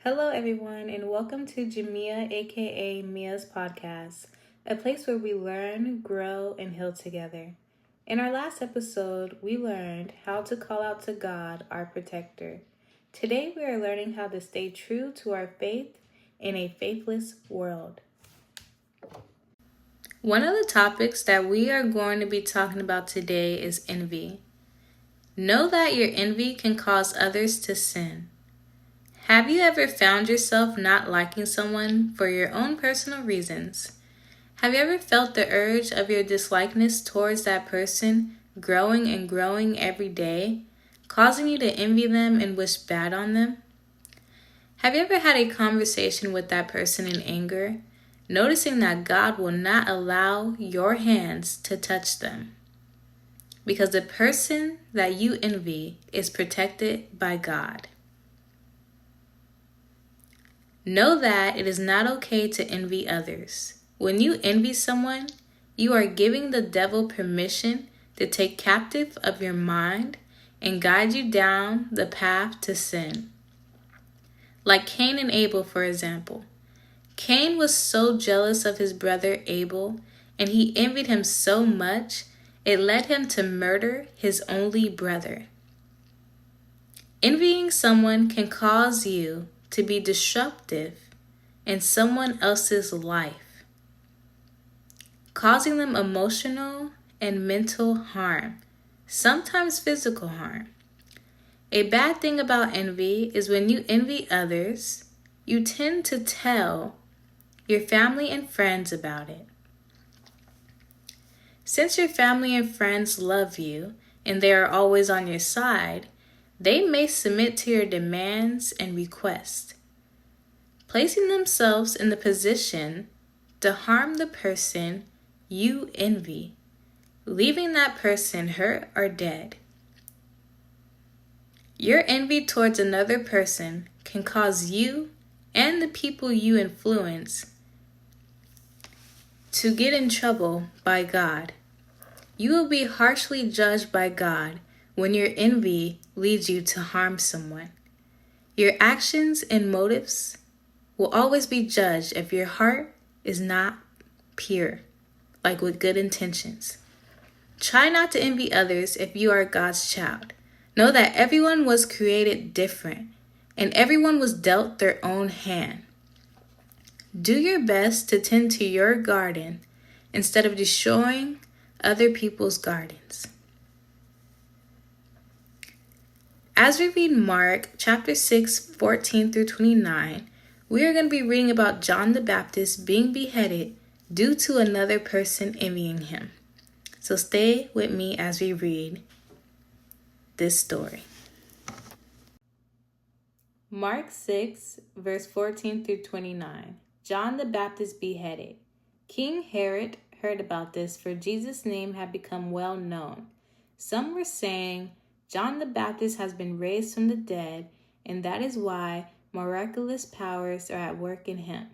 Hello, everyone, and welcome to Jamiea AKA Mieaa's podcast, a place where we learn, grow, and heal together. In our last episode, we learned how to call out to God, our protector. Today, we are learning how to stay true to our faith in a faithless world. One of the topics that we are going to be talking about today is envy. Know that your envy can cause others to sin. Have you ever found yourself not liking someone for your own personal reasons? Have you ever felt the urge of your dislikeness towards that person growing and growing every day, causing you to envy them and wish bad on them? Have you ever had a conversation with that person in anger, noticing that God will not allow your hands to touch them? Because the person that you envy is protected by God. Know that it is not okay to envy others. When you envy someone, you are giving the devil permission to take captive of your mind and guide you down the path to sin. Like Cain and Abel, for example. Cain was so jealous of his brother Abel, and he envied him so much, it led him to murder his only brother. Envying someone can cause you to be disruptive in someone else's life, causing them emotional and mental harm, sometimes physical harm. A bad thing about envy is when you envy others, you tend to tell your family and friends about it. Since your family and friends love you and they are always on your side, they may submit to your demands and requests, placing themselves in the position to harm the person you envy, leaving that person hurt or dead. Your envy towards another person can cause you and the people you influence to get in trouble by God. You will be harshly judged by God when your envy leads you to harm someone. Your actions and motives will always be judged if your heart is not pure, like with good intentions. Try not to envy others if you are God's child. Know that everyone was created different, and everyone was dealt their own hand. Do your best to tend to your garden instead of destroying other people's gardens. As we read Mark chapter 6, 14 through 29, we are going to be reading about John the Baptist being beheaded due to another person envying him. So stay with me as we read this story. Mark 6, verse 14 through 29. John the Baptist beheaded. King Herod heard about this, for Jesus' name had become well known. Some were saying, John the Baptist has been raised from the dead, and that is why miraculous powers are at work in him.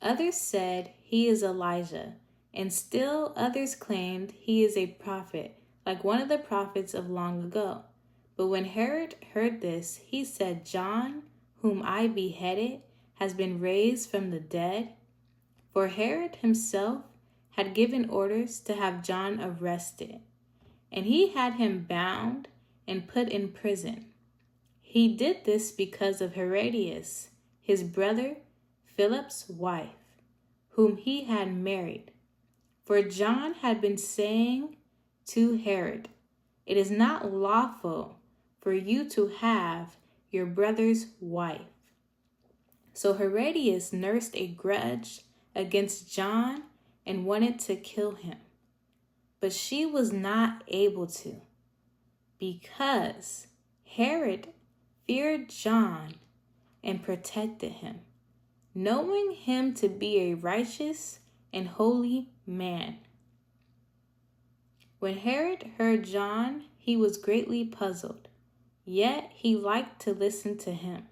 Others said he is Elijah, and still others claimed he is a prophet, like one of the prophets of long ago. But when Herod heard this, he said, John, whom I beheaded, has been raised from the dead. For Herod himself had given orders to have John arrested, and he had him bound and put in prison. He did this because of Herodias, his brother Philip's wife, whom he had married. For John had been saying to Herod, it is not lawful for you to have your brother's wife. So Herodias nursed a grudge against John and wanted to kill him. But she was not able to, because Herod feared John and protected him, knowing him to be a righteous and holy man. When Herod heard John, he was greatly puzzled, yet he liked to listen to him.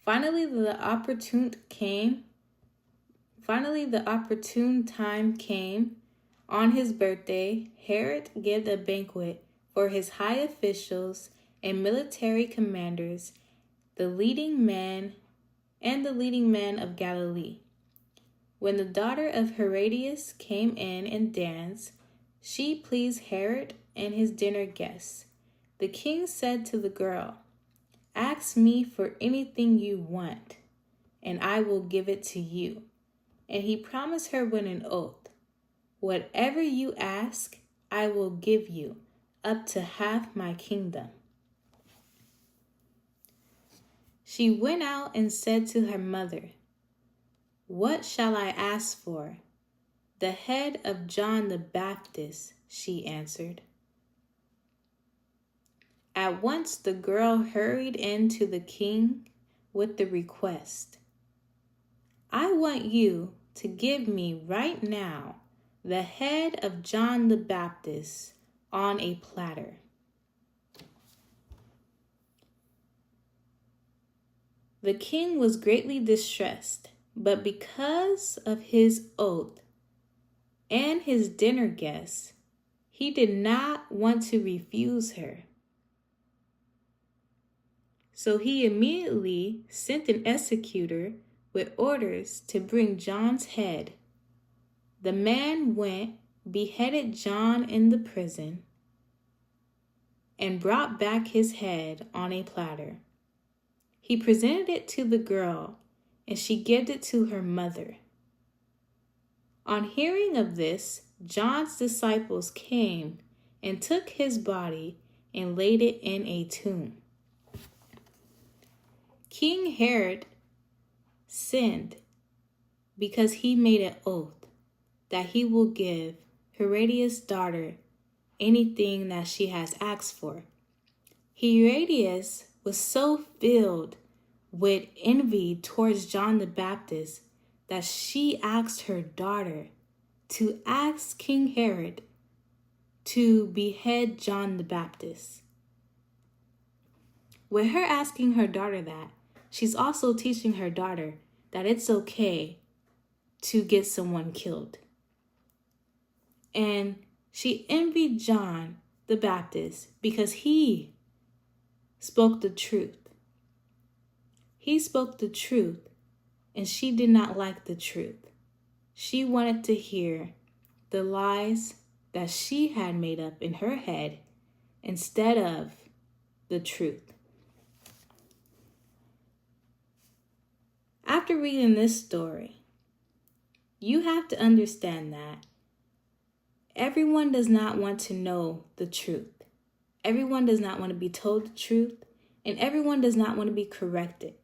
Finally, the opportune time came. On his birthday, Herod gave a banquet for his high officials and military commanders the leading man of Galilee. When the daughter of Herodias came in and danced, she pleased Herod and his dinner guests. The king said to the girl, "Ask me for anything you want, and I will give it to you." And he promised her with an oath, "Whatever you ask, I will give you, up to half my kingdom." She went out and said to her mother, "What shall I ask for?" "The head of John the Baptist," she answered. At once the girl hurried in to the king with the request, "I want you to give me right now the head of John the Baptist on a platter." The king was greatly distressed, but because of his oath and his dinner guests, he did not want to refuse her. So he immediately sent an executor with orders to bring John's head. The man went, beheaded John in the prison, and brought back his head on a platter. He presented it to the girl, and she gave it to her mother. On hearing of this, John's disciples came and took his body and laid it in a tomb. King Herod sinned because he made an oath that he will give Herodias' daughter anything that she has asked for. Herodias was so filled with envy towards John the Baptist that she asked her daughter to ask King Herod to behead John the Baptist. With her asking her daughter that, she's also teaching her daughter that it's okay to get someone killed. And she envied John the Baptist because he spoke the truth. He spoke the truth, and she did not like the truth. She wanted to hear the lies that she had made up in her head instead of the truth. After reading this story, you have to understand that everyone does not want to know the truth. Everyone does not want to be told the truth, and everyone does not want to be corrected.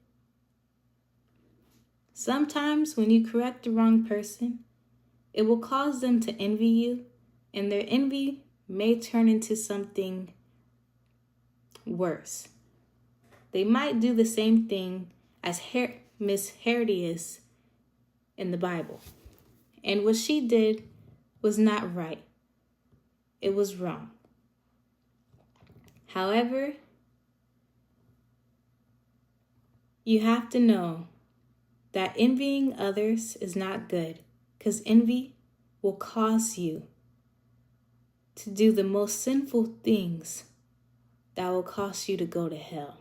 Sometimes when you correct the wrong person, it will cause them to envy you, and their envy may turn into something worse. They might do the same thing as Miss Herodias in the Bible. And what she did was not right. It was wrong. However, you have to know that envying others is not good, because envy will cause you to do the most sinful things that will cause you to go to hell.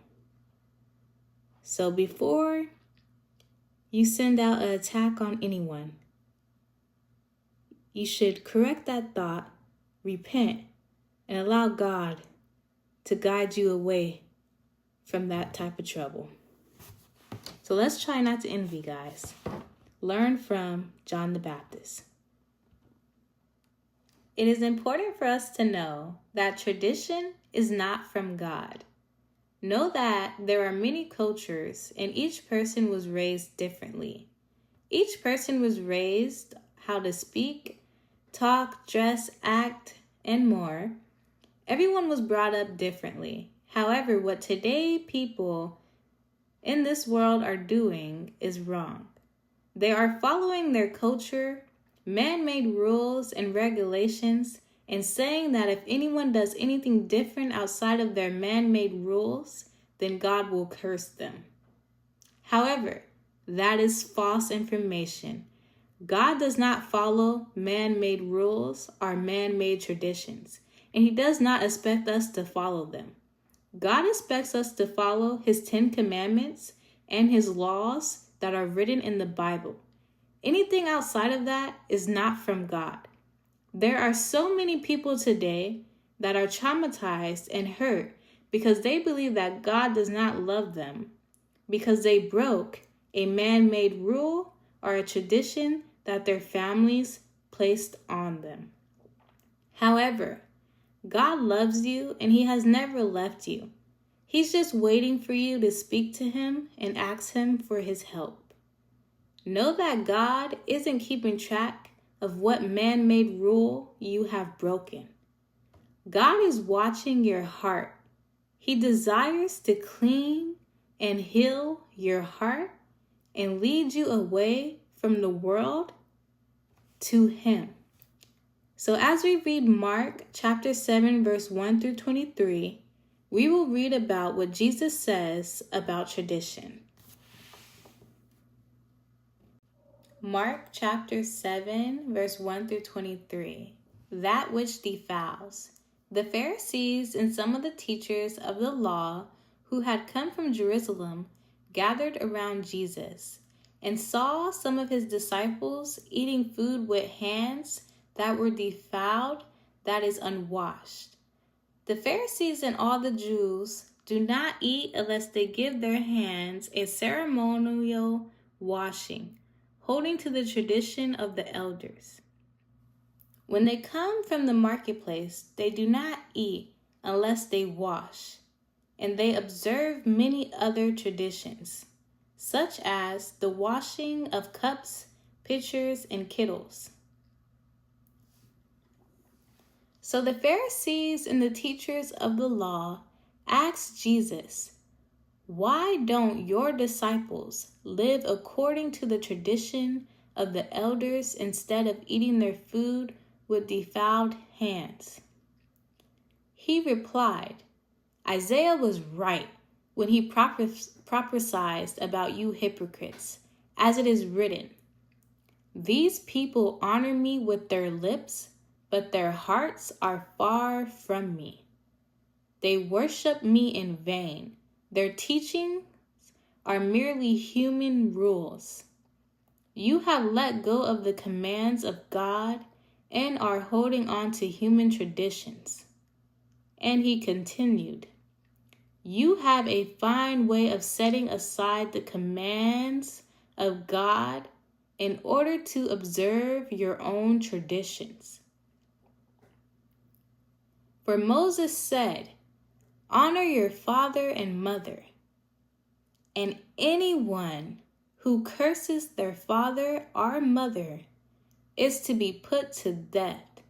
So before you send out an attack on anyone, you should correct that thought, repent, and allow God to guide you away from that type of trouble. So let's try not to envy, guys. Learn from John the Baptist. It is important for us to know that tradition is not from God. Know that there are many cultures and each person was raised differently. Each person was raised how to speak, talk, dress, act, and more. Everyone was brought up differently. However, what today people in this world are doing is wrong. They are following their culture, man-made rules and regulations, and saying that if anyone does anything different outside of their man-made rules, then God will curse them. However, that is false information. God does not follow man-made rules or man-made traditions, and He does not expect us to follow them. God expects us to follow His 10 commandments and His laws that are written in the Bible. Anything outside of that is not from God. There are so many people today that are traumatized and hurt because they believe that God does not love them because they broke a man-made rule or a tradition that their families placed on them. However, God loves you and He has never left you. He's just waiting for you to speak to Him and ask Him for His help. Know that God isn't keeping track of what man-made rule you have broken. God is watching your heart. He desires to clean and heal your heart and lead you away from the world to Him. So as we read Mark chapter 7, verse 1 through 23, we will read about what Jesus says about tradition. Mark chapter 7, verse 1 through 23. That which defiles. The Pharisees and some of the teachers of the law who had come from Jerusalem gathered around Jesus and saw some of His disciples eating food with hands that were defiled, that is, unwashed. The Pharisees and all the Jews do not eat unless they give their hands a ceremonial washing, holding to the tradition of the elders. When they come from the marketplace, they do not eat unless they wash, and they observe many other traditions, such as the washing of cups, pitchers, and kettles. So the Pharisees and the teachers of the law asked Jesus, "Why don't your disciples live according to the tradition of the elders instead of eating their food with defiled hands?" He replied, "Isaiah was right when he prophesied about you hypocrites, as it is written, 'These people honor me with their lips, but their hearts are far from me. They worship me in vain. Their teachings are merely human rules. You have let go of the commands of God and are holding on to human traditions." And he continued, "You have a fine way of setting aside the commands of God in order to observe your own traditions. For Moses said, 'Honor your father and mother,' and anyone who curses their father or mother is to be put to death.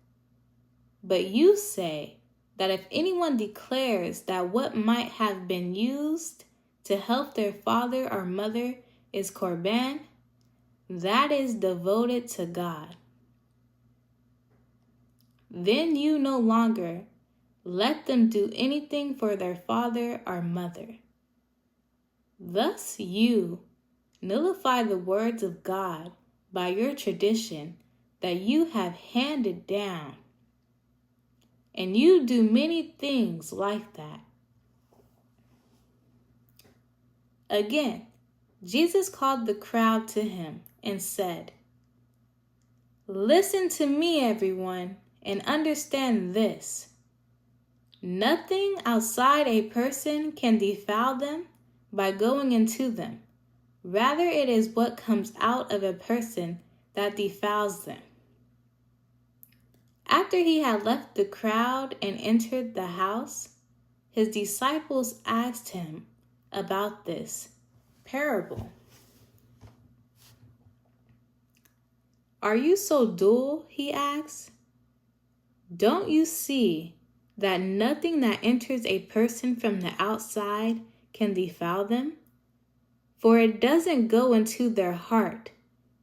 But you say that if anyone declares that what might have been used to help their father or mother is korban, that is devoted to God. Then you no longer let them do anything for their father or mother. Thus you nullify the words of God by your tradition that you have handed down. And you do many things like that." Again, Jesus called the crowd to Him and said, "Listen to me, everyone, and understand this. Nothing outside a person can defile them by going into them. Rather, it is what comes out of a person that defiles them." After He had left the crowd and entered the house, His disciples asked Him about this parable. "Are you so dull?" He asked. "Don't you see that nothing that enters a person from the outside can defile them? For it doesn't go into their heart,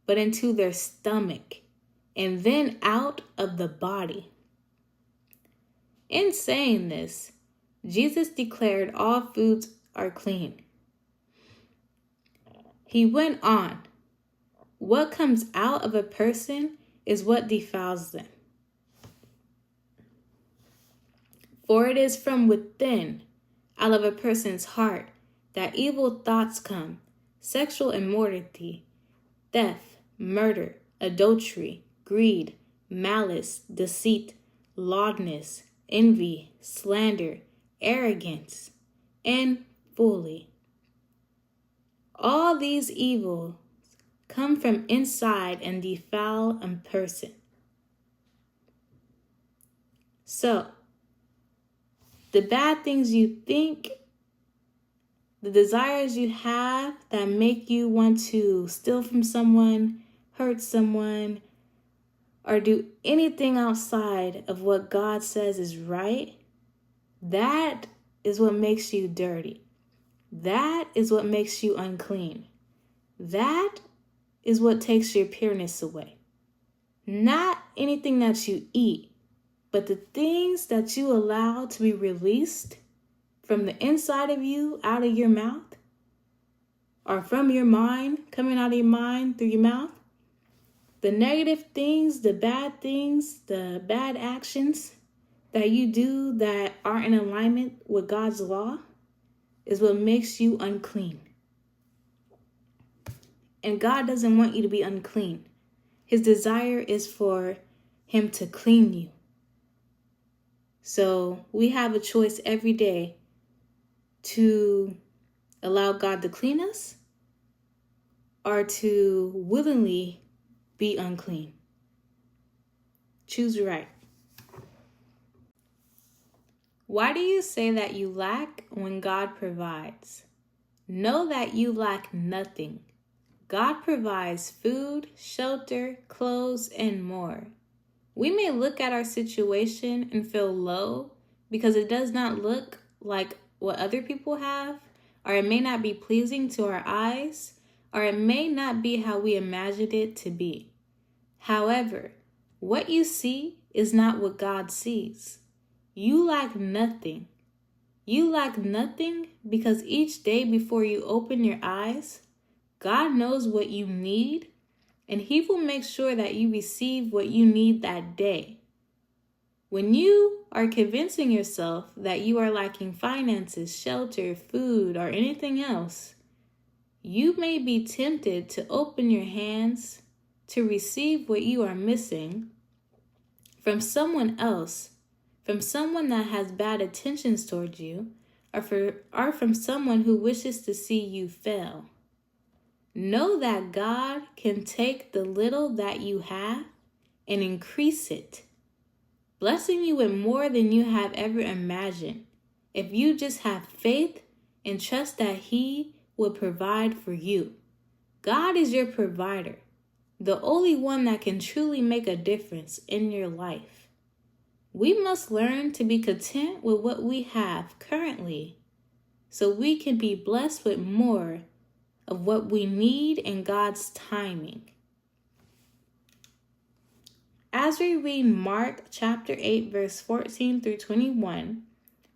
but into their stomach, and then out of the body." In saying this, Jesus declared all foods are clean. He went on, "What comes out of a person is what defiles them. For it is from within, Out of a person's heart, that evil thoughts come: sexual immorality, theft, murder, adultery, greed, malice, deceit, lewdness, envy, slander, arrogance, and folly. All these evils come from inside and defile a person. So, the bad things you think, the desires you have that make you want to steal from someone, hurt someone, or do anything outside of what God says is right, that is what makes you dirty. That is what makes you unclean. That is what takes your pureness away. Not anything that you eat, but the things that you allow to be released from the inside of you, out of your mouth, or from your mind, coming out of your mind through your mouth. The negative things, the bad actions that you do that aren't in alignment with God's law is what makes you unclean. And God doesn't want you to be unclean. His desire is for him to clean you. So we have a choice every day to allow God to clean us or to willingly be unclean. Choose right. Why do you say that you lack when God provides? Know that you lack nothing. God provides food, shelter, clothes, and more. We may look at our situation and feel low because it does not look like what other people have, or it may not be pleasing to our eyes, or it may not be how we imagined it to be. However, what you see is not what God sees. You lack nothing. You lack nothing because each day before you open your eyes, God knows what you need, and he will make sure that you receive what you need that day. When you are convincing yourself that you are lacking finances, shelter, food, or anything else, you may be tempted to open your hands to receive what you are missing from someone else, from someone that has bad intentions towards you, or from someone who wishes to see you fail. Know that God can take the little that you have and increase it, blessing you with more than you have ever imagined, if you just have faith and trust that he will provide for you. God is your provider, the only one that can truly make a difference in your life. We must learn to be content with what we have currently so we can be blessed with more of what we need in God's timing. As we read Mark chapter 8, verse 14 through 21,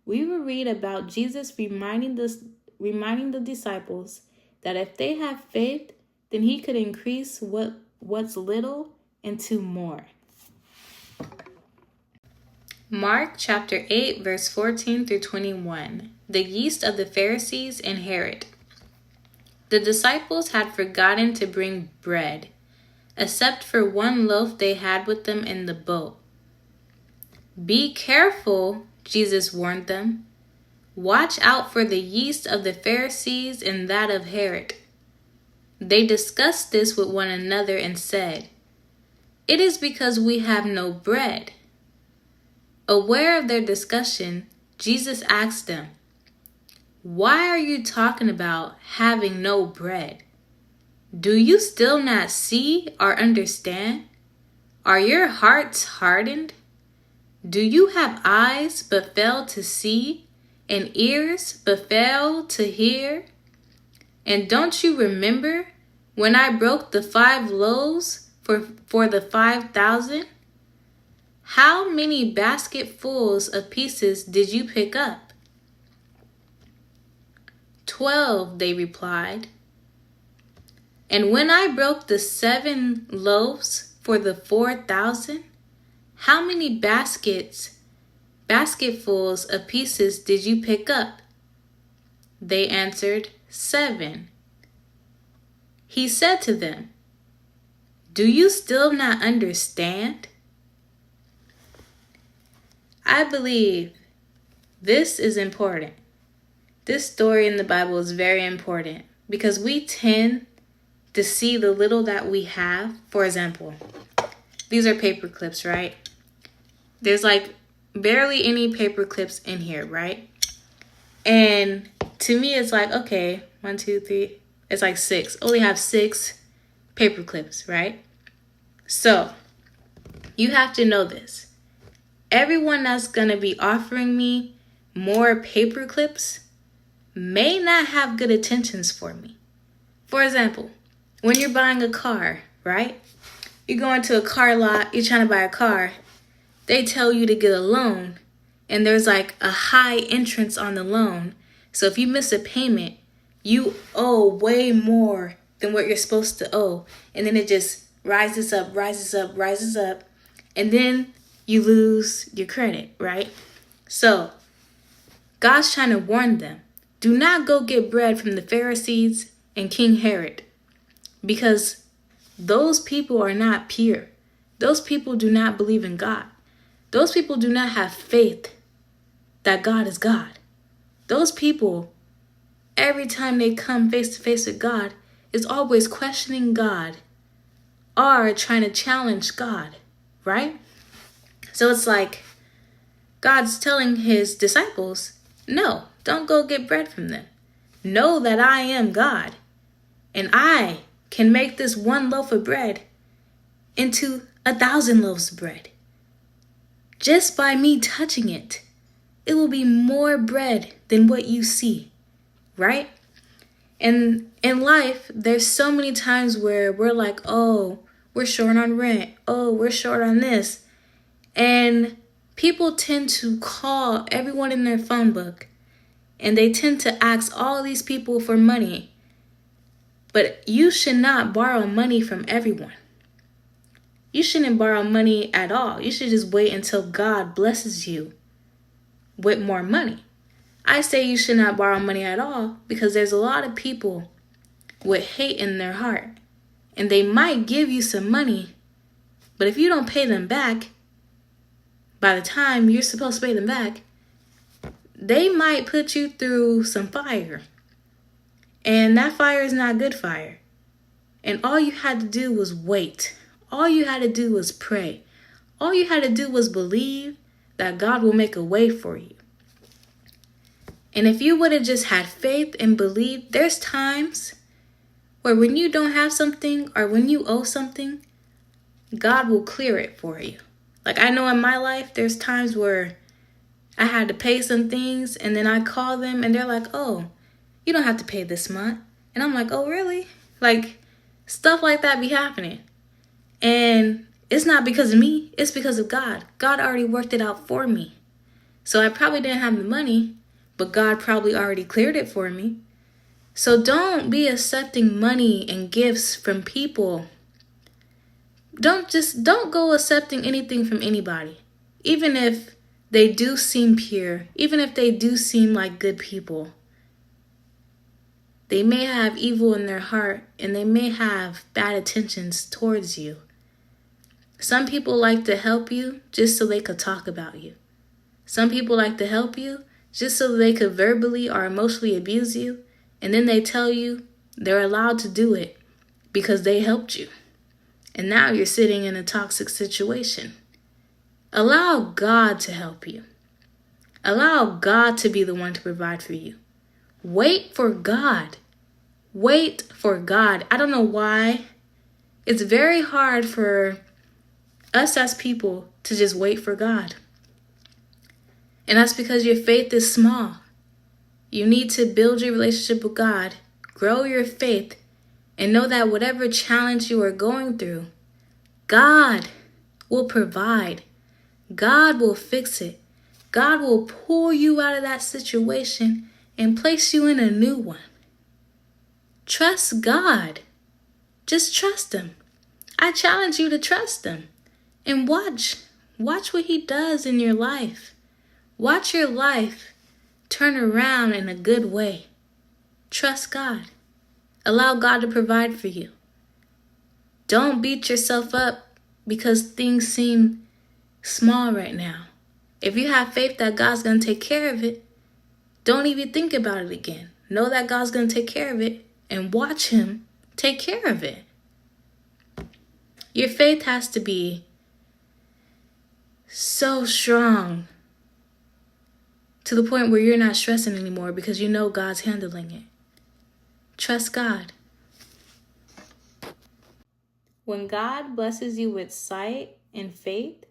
we will read about Jesus reminding the disciples that if they have faith, then he could increase what's little into more. Mark chapter 8, verse 14 through 21. The yeast of the Pharisees and Herod. The disciples had forgotten to bring bread, except for one loaf they had with them in the boat. Be careful, Jesus warned them. Watch out for the yeast of the Pharisees and that of Herod. They discussed this with one another and said, "It is because we have no bread." Aware of their discussion, Jesus asked them, "Why are you talking about having no bread? Do you still not see or understand? Are your hearts hardened? Do you have eyes but fail to see, and ears but fail to hear? And don't you remember when I broke the 5 loaves for the 5,000? How many basketfuls of pieces did you pick up?" 12, they replied. "And when I broke the 7 loaves for the 4,000, how many basketfuls of pieces did you pick up?" They answered, 7. He said to them, do you still not understand? I believe this is important. This story in the Bible is very important because we tend to see the little that we have. For example, these are paper clips, right? There's like barely any paper clips in here, right? And to me, it's like, okay, 1, 2, 3, it's like 6. Only have 6 paper clips, right? So you have to know this. Everyone that's gonna be offering me more paper clips may not have good intentions for me. For example, when you're buying a car, right? You go into a car lot, you're trying to buy a car, they tell you to get a loan, and there's like a high entrance on the loan. So if you miss a payment, you owe way more than what you're supposed to owe. And then it just rises up, and then you lose your credit, right? So God's trying to warn them. Do not go get bread from the Pharisees and King Herod, because those people are not pure. Those people do not believe in God. Those people do not have faith that God is God. Those people, every time they come face to face with God, is always questioning God or trying to challenge God, right? So it's like God's telling his disciples, no, don't go get bread from them. Know that I am God, and I can make this 1 loaf of bread into 1,000 loaves of bread. Just by me touching it, it will be more bread than what you see, right? And in life, there's so many times where we're like, oh, we're short on rent. Oh, we're short on this. And people tend to call everyone in their phone book, and they tend to ask all these people for money. But you should not borrow money from everyone. You shouldn't borrow money at all. You should just wait until God blesses you with more money. I say you should not borrow money at all because there's a lot of people with hate in their heart. And they might give you some money, but if you don't pay them back, by the time you're supposed to pay them back, they might put you through some fire. And that fire is not good fire. And all you had to do was wait. All you had to do was pray. All you had to do was believe that God will make a way for you. And if you would have just had faith and believed, there's times where when you don't have something or when you owe something, God will clear it for you. Like I know in my life, there's times where I had to pay some things and then I call them and they're like, oh, you don't have to pay this month. And I'm like, oh, really? Like stuff like that be happening. And it's not because of me. It's because of God. God already worked it out for me. So I probably didn't have the money, but God probably already cleared it for me. So don't be accepting money and gifts from people. Don't go accepting anything from anybody. Even if they do seem pure, even if they do seem like good people. They may have evil in their heart and they may have bad intentions towards you. Some people like to help you just so they could talk about you. Some people like to help you just so they could verbally or emotionally abuse you. And then they tell you they're allowed to do it because they helped you. And now you're sitting in a toxic situation. Allow God to help you. Allow God to be the one to provide for you. Wait for God. Wait for God. I don't know why. It's very hard for us as people to just wait for God. And that's because your faith is small. You need to build your relationship with God, grow your faith, and know that whatever challenge you are going through, God will provide. God will fix it. God will pull you out of that situation and place you in a new one. Trust God. Just trust Him. I challenge you to trust Him and watch what He does in your life. Watch your life turn around in a good way. Trust God. Allow God to provide for you. Don't beat yourself up because things seem small right now. If you have faith that God's going to take care of it, don't even think about it again. Know that God's going to take care of it and watch Him take care of it. Your faith has to be so strong to the point where you're not stressing anymore because you know God's handling it. Trust God. When God blesses you with sight and faith,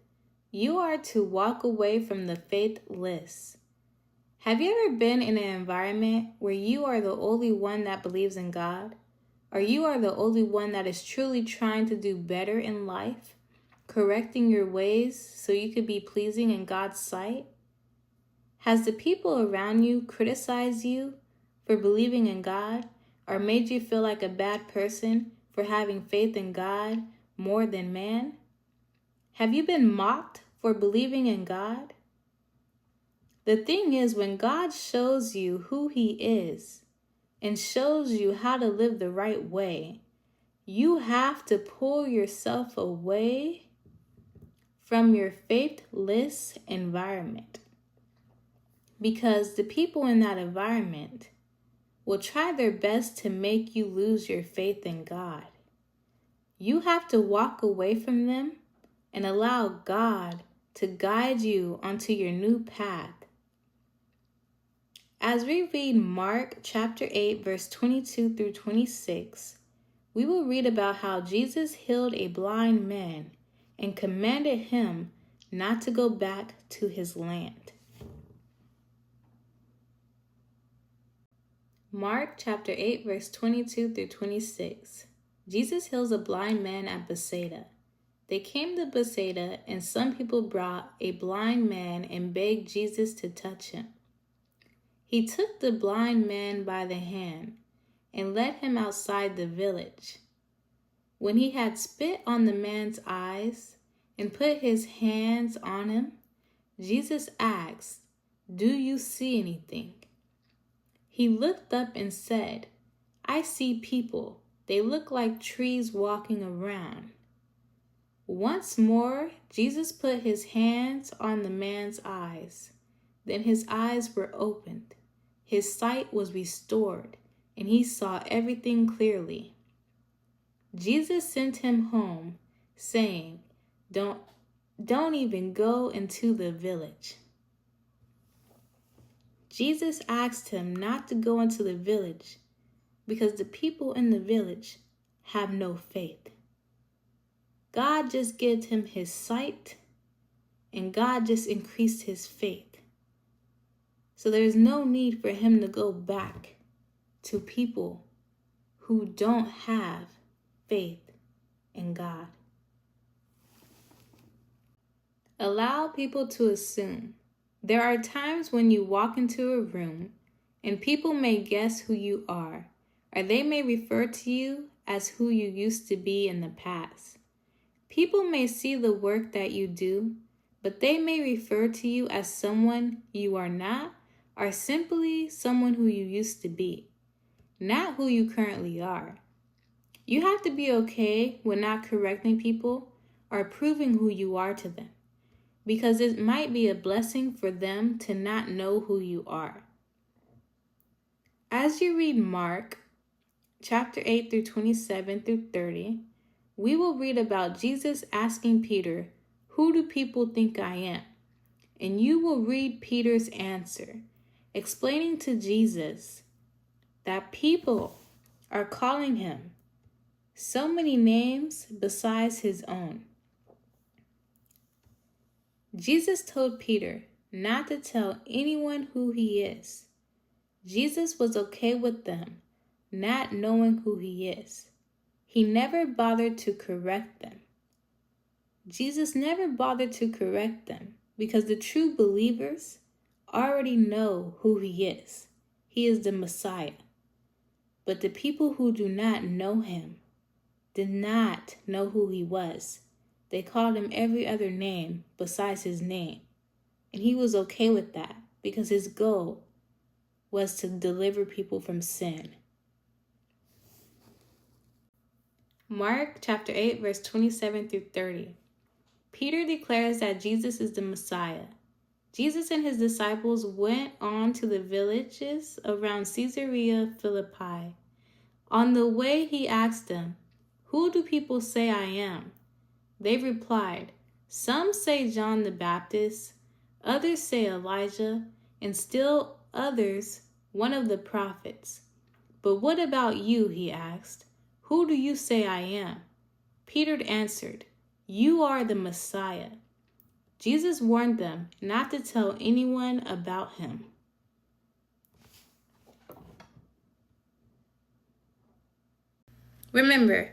you are to walk away from the faithless. Have you ever been in an environment where you are the only one that believes in God? Or you are the only one that is truly trying to do better in life, correcting your ways so you could be pleasing in God's sight? Has the people around you criticized you for believing in God or made you feel like a bad person for having faith in God more than man? Have you been mocked for believing in God? The thing is, when God shows you who He is and shows you how to live the right way, you have to pull yourself away from your faithless environment. Because the people in that environment will try their best to make you lose your faith in God. You have to walk away from them and allow God to guide you onto your new path. As we read Mark chapter 8, verse 22 through 26, we will read about how Jesus healed a blind man and commanded him not to go back to his land. Mark chapter 8, verse 22 through 26. Jesus heals a blind man at Bethsaida. They came to Bethsaida, and some people brought a blind man and begged Jesus to touch him. He took the blind man by the hand and led him outside the village. When he had spit on the man's eyes and put his hands on him, Jesus asked, "Do you see anything?" He looked up and said, "I see people. They look like trees walking around." Once more, Jesus put his hands on the man's eyes. Then his eyes were opened. His sight was restored, and he saw everything clearly. Jesus sent him home, saying, Don't even go into the village." Jesus asked him not to go into the village because the people in the village have no faith. God just gave him his sight, and God just increased his faith. So there's no need for him to go back to people who don't have faith in God. Allow people to assume. There are times when you walk into a room and people may guess who you are, or they may refer to you as who you used to be in the past. People may see the work that you do, but they may refer to you as someone you are not, or simply someone who you used to be, not who you currently are. You have to be okay with not correcting people or proving who you are to them, because it might be a blessing for them to not know who you are. As you read Mark chapter 8 through 27 through 30, we will read about Jesus asking Peter, "Who do people think I am?" And you will read Peter's answer, explaining to Jesus that people are calling him so many names besides his own. Jesus told Peter not to tell anyone who he is. Jesus was okay with them not knowing who he is. He never bothered to correct them. Jesus never bothered to correct them because the true believers already know who he is. He is the Messiah. But the people who do not know him did not know who he was. They called him every other name besides his name. And he was okay with that because his goal was to deliver people from sin. Mark chapter 8, verse 27 through 30. Peter declares that Jesus is the Messiah. Jesus and his disciples went on to the villages around Caesarea Philippi. On the way, he asked them, "Who do people say I am?" They replied, "Some say John the Baptist, others say Elijah, and still others, one of the prophets." "But what about you?" he asked. "Who do you say I am?" Peter answered, "You are the Messiah." Jesus warned them not to tell anyone about him. Remember,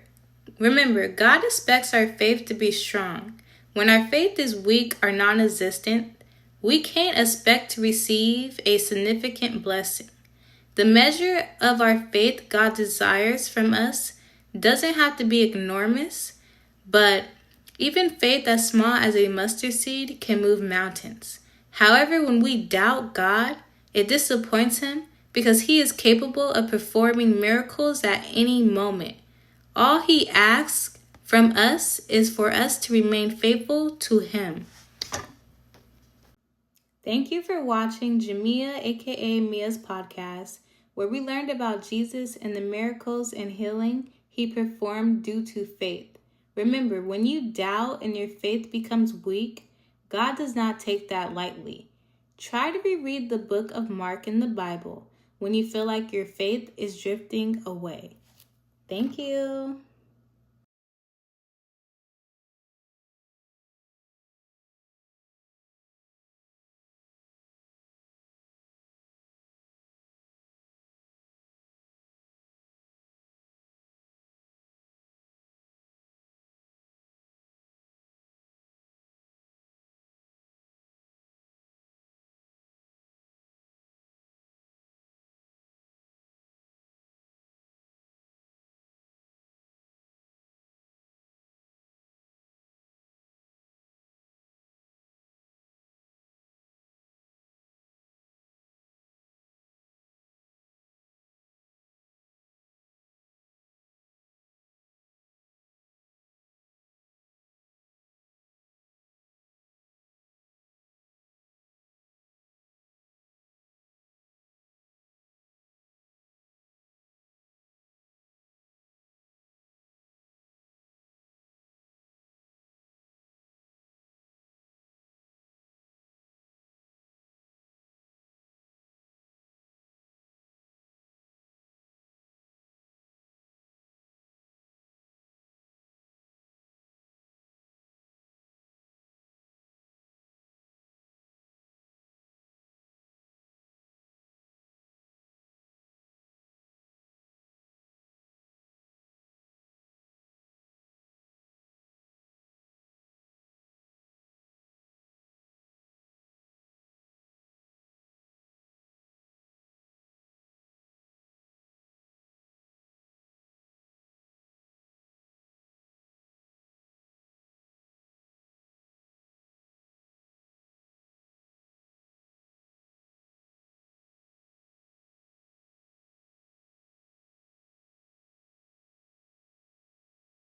God expects our faith to be strong. When our faith is weak or non-existent, we can't expect to receive a significant blessing. The measure of our faith God desires from us doesn't have to be enormous, but even faith as small as a mustard seed can move mountains. However, when we doubt God, it disappoints him because he is capable of performing miracles at any moment. All he asks from us is for us to remain faithful to him. Thank you for watching Jamiea AKA Mieaa's podcast, where we learned about Jesus and the miracles and healing he performed due to faith. Remember, when you doubt and your faith becomes weak, God does not take that lightly. Try to reread the book of Mark in the Bible when you feel like your faith is drifting away. Thank you.